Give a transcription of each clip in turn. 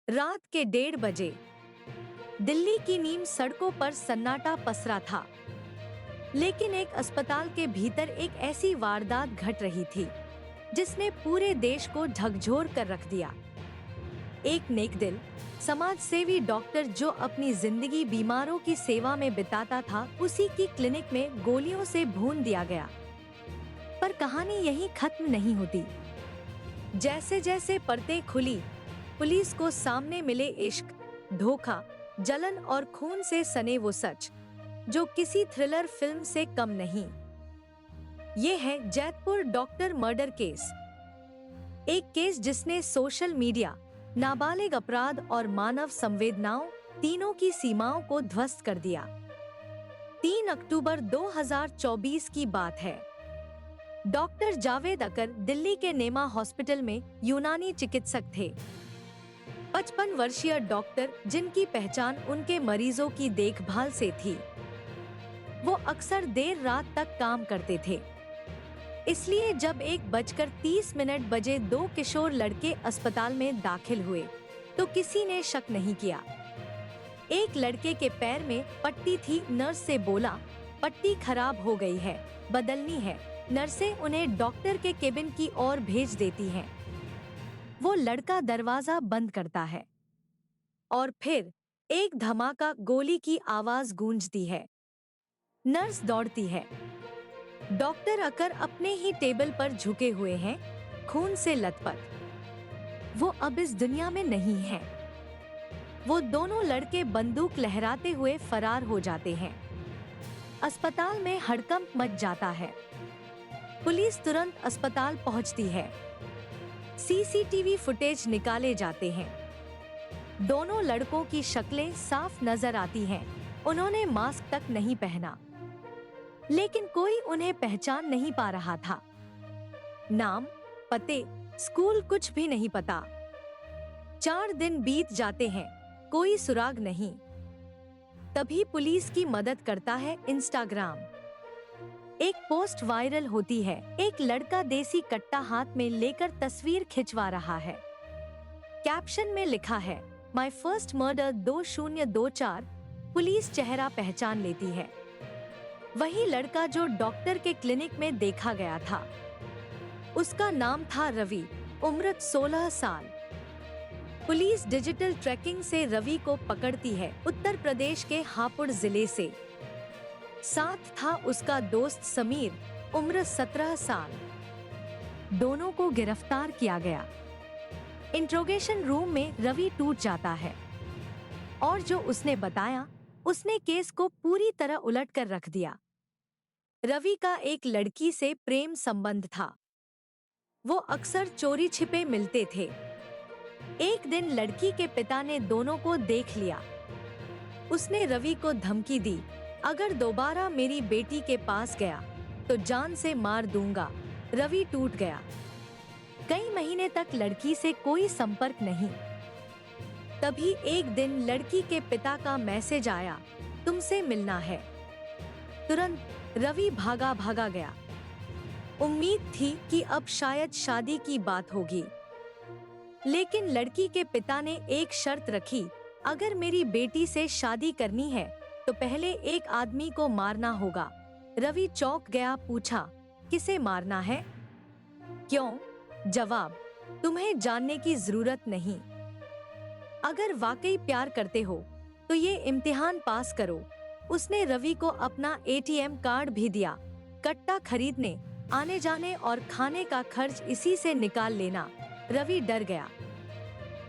रात के 1:30 बजे दिल्ली की नीम सड़कों पर सन्नाटा पसरा था। लेकिन एक अस्पताल के भीतर एक ऐसी वारदात घट रही थी जिसने पूरे देश को झकझोर कर रख दिया। एक नेकदिल समाज सेवी डॉक्टर जो अपनी जिंदगी बीमारों की सेवा में बिताता था, उसी की क्लिनिक में गोलियों से भून दिया गया। पर कहानी यहीं खत्म नहीं होती। जैसे जैसे परतें खुली, पुलिस को सामने मिले इश्क, धोखा, जलन और खून से सने वो सच जो किसी थ्रिलर फिल्म से कम नहीं। ये है जैतपुर डॉक्टर मर्डर केस। एक केस जिसने सोशल मीडिया, नाबालिग अपराध और मानव संवेदनाओं तीनों की सीमाओं को ध्वस्त कर दिया। 3 अक्टूबर 2024 की बात है। डॉक्टर जावेद अकर दिल्ली के नेमा हॉस्पिटल में यूनानी चिकित्सक थे। 55 वर्षीय डॉक्टर जिनकी पहचान उनके मरीजों की देखभाल से थी। वो अक्सर देर रात तक काम करते थे। इसलिए जब 1:30 बजे 2 किशोर लड़के अस्पताल में दाखिल हुए तो किसी ने शक नहीं किया। एक लड़के के पैर में पट्टी थी। नर्स से बोला, पट्टी खराब हो गई है, बदलनी है। नर्सें उन्हें डॉक्टर के केबिन की ओर भेज देती हैं। वो लड़का दरवाजा बंद करता है और फिर एक धमाका, गोली की आवाज गूंजती है। नर्स दौड़ती है। डॉक्टर अकर अपने ही टेबल पर झुके हुए हैं, खून से लथपथ। वो अब इस दुनिया में नहीं है। वो दोनों लड़के बंदूक लहराते हुए फरार हो जाते हैं। अस्पताल में हड़कंप मच जाता है। पुलिस तुरंत अस्पताल पहुंचती है। सीसीटीवी फुटेज निकाले जाते हैं। दोनों लड़कों की शक्लें साफ नजर आती हैं। उन्होंने मास्क तक नहीं पहना, लेकिन कोई उन्हें पहचान नहीं पा रहा था। नाम, पते, स्कूल कुछ भी नहीं पता। 4 दिन बीत जाते हैं, कोई सुराग नहीं। तभी पुलिस की मदद करता है इंस्टाग्राम। एक पोस्ट वायरल होती है। एक लड़का देसी कट्टा हाथ में लेकर तस्वीर खिंचवा रहा है। कैप्शन में लिखा है, माय फर्स्ट मर्डर 2024। पुलिस चेहरा पहचान लेती है। वही लड़का जो डॉक्टर के क्लिनिक में देखा गया था। उसका नाम था रवि, उम्र 16 साल। पुलिस डिजिटल ट्रैकिंग से रवि को पकड़ती है, उत्तर प्रदेश के हापुड़ जिले से। साथ था उसका दोस्त समीर, उम्र 17 साल। दोनों को गिरफ्तार किया गया। इंट्रोगेशन रूम में रवि टूट जाता है और जो उसने बताया, उसने केस को पूरी तरह उलट कर रख दिया। रवि का एक लड़की से प्रेम संबंध था। वो अक्सर चोरी छिपे मिलते थे। एक दिन लड़की के पिता ने दोनों को देख लिया। उसने रवि को धमकी दी, अगर दोबारा मेरी बेटी के पास गया तो जान से मार दूंगा। रवि टूट गया। कई महीने तक लड़की से कोई संपर्क नहीं। तभी एक दिन लड़की के पिता का मैसेज आया, तुमसे मिलना है। तुरंत रवि भागा गया। उम्मीद थी कि अब शायद शादी की बात होगी, लेकिन लड़की के पिता ने एक शर्त रखी, अगर मेरी बेटी से शादी करनी है तो पहले एक आदमी को मारना होगा। रवि चौंक गया, पूछा, किसे मारना है? क्यों? जवाब, तुम्हें जानने की जरूरत नहीं। अगर वाकई प्यार करते हो तो ये इम्तिहान पास करो। उसने रवि को अपना एटीएम कार्ड भी दिया। कट्टा खरीदने, आने जाने और खाने का खर्च इसी से निकाल लेना। रवि डर गया,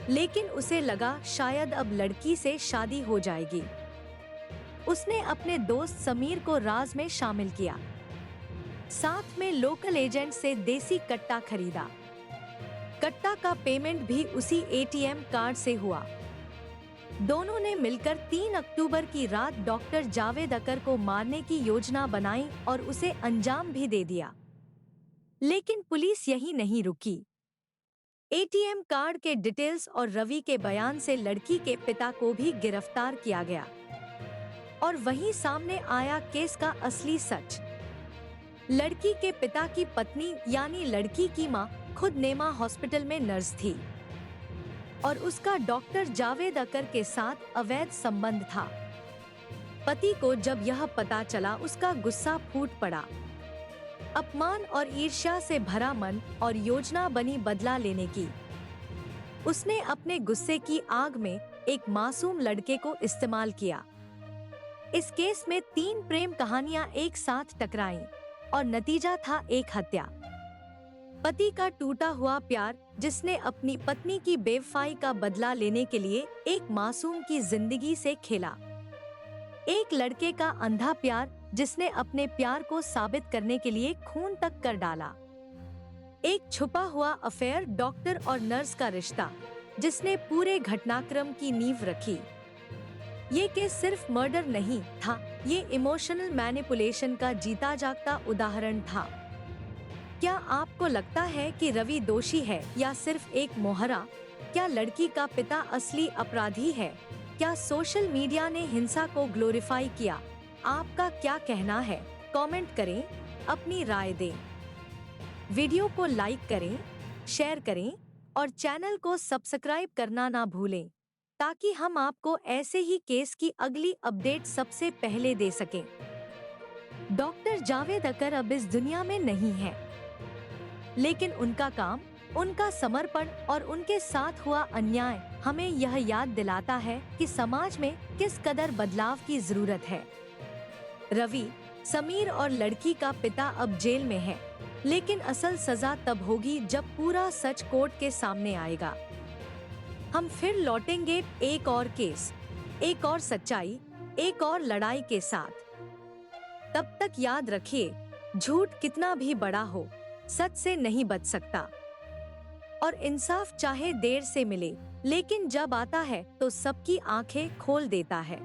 लेकिन उसे लगा शायद अब लड़की से शादी हो जाएगी। उसने अपने दोस्त समीर को राज में शामिल किया। साथ में लोकल एजेंट से देसी कट्टा खरीदा। कट्टा का पेमेंट भी उसी एटीएम कार्ड से हुआ। दोनों ने मिलकर 3 अक्टूबर की रात डॉक्टर जावेद अकर को मारने की योजना बनाई और उसे अंजाम भी दे दिया। लेकिन पुलिस यहीं नहीं रुकी। एटीएम कार्ड के डिटेल्स और रवि के बयान से लड़की के पिता को भी गिरफ्तार किया गया। और वहीं सामने आया केस का असली सच। लड़की के पिता की पत्नी यानी लड़की की मां खुद नेमा हॉस्पिटल में नर्स थी। और उसका डॉक्टर जावेद अकर के साथ अवैध संबंध था। पति को जब यह पता चला, उसका गुस्सा फूट पड़ा। अपमान और ईर्ष्या से भरा मन और योजना बनी बदला लेने की। उसने अपने गुस्से की आग में एक मासूम लड़के को इस्तेमाल किया। इस केस में 3 प्रेम कहानियां एक साथ टकराईं और नतीजा था एक हत्या। पति का टूटा हुआ प्यार, जिसने अपनी पत्नी की बेवफाई का बदला लेने के लिए एक मासूम की जिंदगी से खेला। एक लड़के का अंधा प्यार, जिसने अपने प्यार को साबित करने के लिए खून तक कर डाला। एक छुपा हुआ अफेयर, डॉक्टर और नर्स का रिश्ता, जिसने पूरे घटनाक्रम की नींव रखी। ये केस सिर्फ मर्डर नहीं था, ये इमोशनल मैनिपुलेशन का जीता जागता उदाहरण था। क्या आपको लगता है कि रवि दोषी है या सिर्फ एक मोहरा? क्या लड़की का पिता असली अपराधी है? क्या सोशल मीडिया ने हिंसा को ग्लोरीफाई किया? आपका क्या कहना है? कमेंट करें, अपनी राय दें। वीडियो को लाइक करें, शेयर करें और चैनल को सब्सक्राइब करना ना भूलें, ताकि हम आपको ऐसे ही केस की अगली अपडेट सबसे पहले दे सकें। डॉक्टर जावेद अकर अब इस दुनिया में नहीं है, लेकिन उनका काम, उनका समर्पण और उनके साथ हुआ अन्याय हमें यह याद दिलाता है कि समाज में किस कदर बदलाव की जरूरत है। रवि, समीर और लड़की का पिता अब जेल में है, लेकिन असल सजा तब होगी जब पूरा सच कोर्ट के सामने आएगा। हम फिर लौटेंगे एक और केस, एक और सच्चाई, एक और लड़ाई के साथ। तब तक याद रखिए, झूठ कितना भी बड़ा हो, सच से नहीं बच सकता। और इंसाफ चाहे देर से मिले, लेकिन जब आता है तो सबकी आंखें खोल देता है।